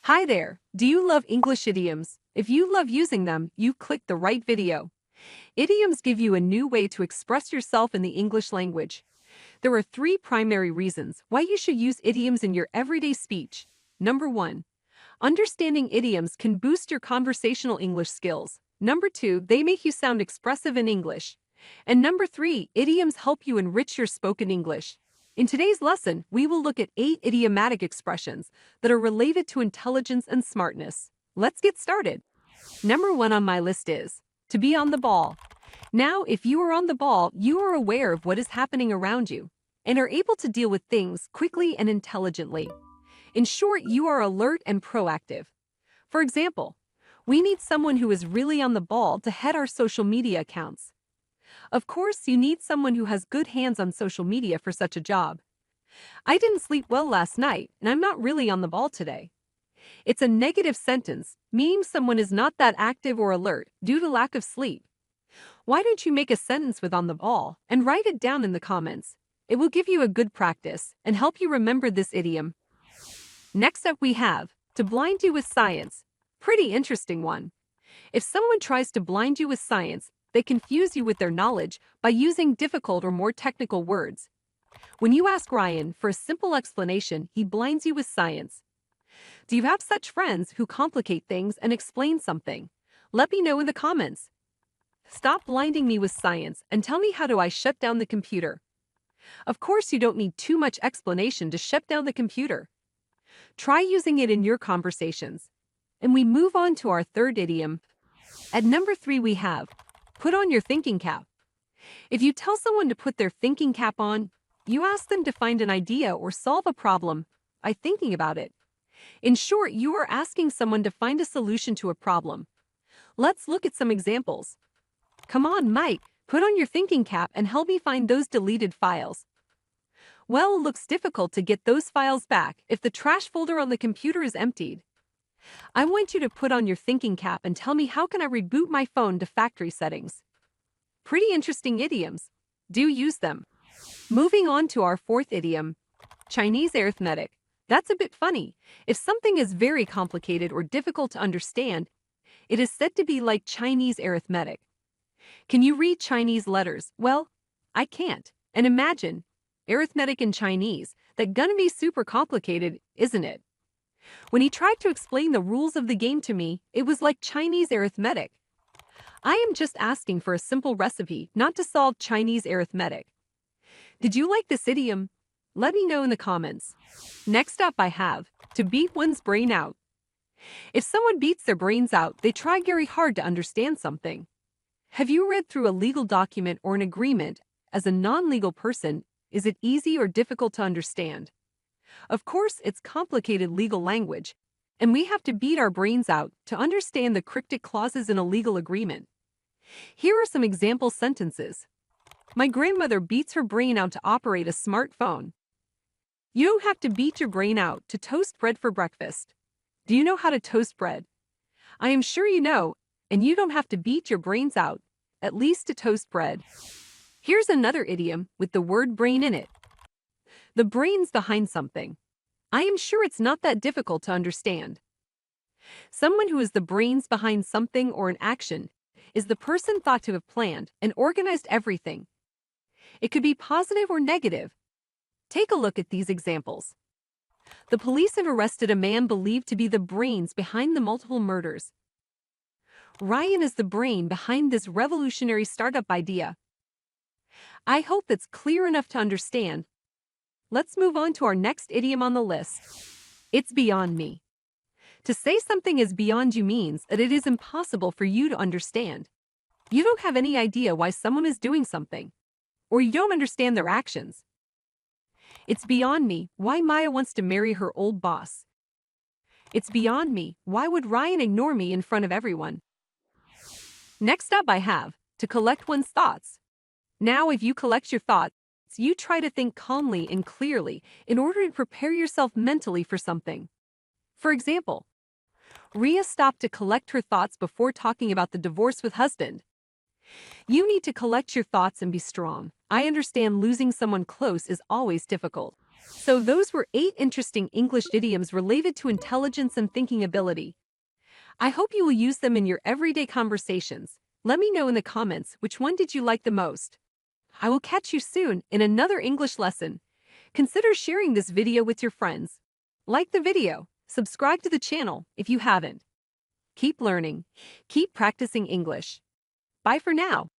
Hi there! Do you love English idioms? If you love using them, you clicked the right video. Idioms give you a new way to express yourself in the English language. There are three primary reasons why you should use idioms in your everyday speech. Number 1. Understanding idioms can boost your conversational English skills. Number 2. They make you sound expressive in English. And number 3. Idioms help you enrich your spoken English. In today's lesson, we will look at 8 idiomatic expressions that are related to intelligence and smartness. Let's get started. Number 1 on my list is to be on the ball. Now, if you are on the ball, you are aware of what is happening around you and are able to deal with things quickly and intelligently. In short, you are alert and proactive. For example, we need someone who is really on the ball to head our social media accounts. Of course, you need someone who has good hands on social media for such a job. I didn't sleep well last night, and I'm not really on the ball today. It's a negative sentence, meaning someone is not that active or alert due to lack of sleep. Why don't you make a sentence with on the ball and write it down in the comments? It will give you a good practice and help you remember this idiom. Next up we have, to blind you with science. Pretty interesting one. If someone tries to blind you with science, they confuse you with their knowledge by using difficult or more technical words. When you ask Ryan for a simple explanation, he blinds you with science. Do you have such friends who complicate things and explain something? Let me know in the comments. Stop blinding me with science and tell me how do I shut down the computer. Of course, you don't need too much explanation to shut down the computer. Try using it in your conversations. And we move on to our third idiom. At number 3 we have, put on your thinking cap. If you tell someone to put their thinking cap on, you ask them to find an idea or solve a problem by thinking about it. In short, you are asking someone to find a solution to a problem. Let's look at some examples. Come on, Mike, put on your thinking cap and help me find those deleted files. Well, it looks difficult to get those files back if the trash folder on the computer is emptied. I want you to put on your thinking cap and tell me how can I reboot my phone to factory settings. Pretty interesting idioms. Do use them. Moving on to our fourth idiom, Chinese Airthmetic. That's a bit funny. If something is very complicated or difficult to understand, it is said to be like Chinese arithmetic. Can you read Chinese letters? Well, I can't. And imagine, arithmetic in Chinese, that's gonna be super complicated, isn't it? When he tried to explain the rules of the game to me, it was like Chinese arithmetic. I am just asking for a simple recipe, not to solve Chinese arithmetic. Did you like this idiom? Let me know in the comments. Next up I have, to beat one's brain out. If someone beats their brains out, they try very hard to understand something. Have you read through a legal document or an agreement as a non-legal person? Is it easy or difficult to understand? Of course, it's complicated legal language, and we have to beat our brains out to understand the cryptic clauses in a legal agreement. Here are some example sentences. My grandmother beats her brain out to operate a smartphone. You don't have to beat your brain out to toast bread for breakfast. Do you know how to toast bread? I am sure you know, and you don't have to beat your brains out, at least to toast bread. Here's another idiom with the word brain in it. The brains behind something. I am sure it's not that difficult to understand. Someone who is the brains behind something or an action is the person thought to have planned and organized everything. It could be positive or negative. Take a look at these examples. The police have arrested a man believed to be the brains behind the multiple murders. Ryan is the brain behind this revolutionary startup idea. I hope that's clear enough to understand. Let's move on to our next idiom on the list. It's beyond me. To say something is beyond you means that it is impossible for you to understand. You don't have any idea why someone is doing something, or you don't understand their actions. It's beyond me why Maya wants to marry her old boss. It's beyond me why would Ryan ignore me in front of everyone. Next up I have, to collect one's thoughts. Now if you collect your thoughts, you try to think calmly and clearly in order to prepare yourself mentally for something. For example, Ria stopped to collect her thoughts before talking about the divorce with husband. You need to collect your thoughts and be strong. I understand losing someone close is always difficult. So those were 8 interesting English idioms related to intelligence and thinking ability. I hope you will use them in your everyday conversations. Let me know in the comments which one did you like the most. I will catch you soon in another English lesson. Consider sharing this video with your friends. Like the video, subscribe to the channel if you haven't. Keep learning, keep practicing English. Bye for now.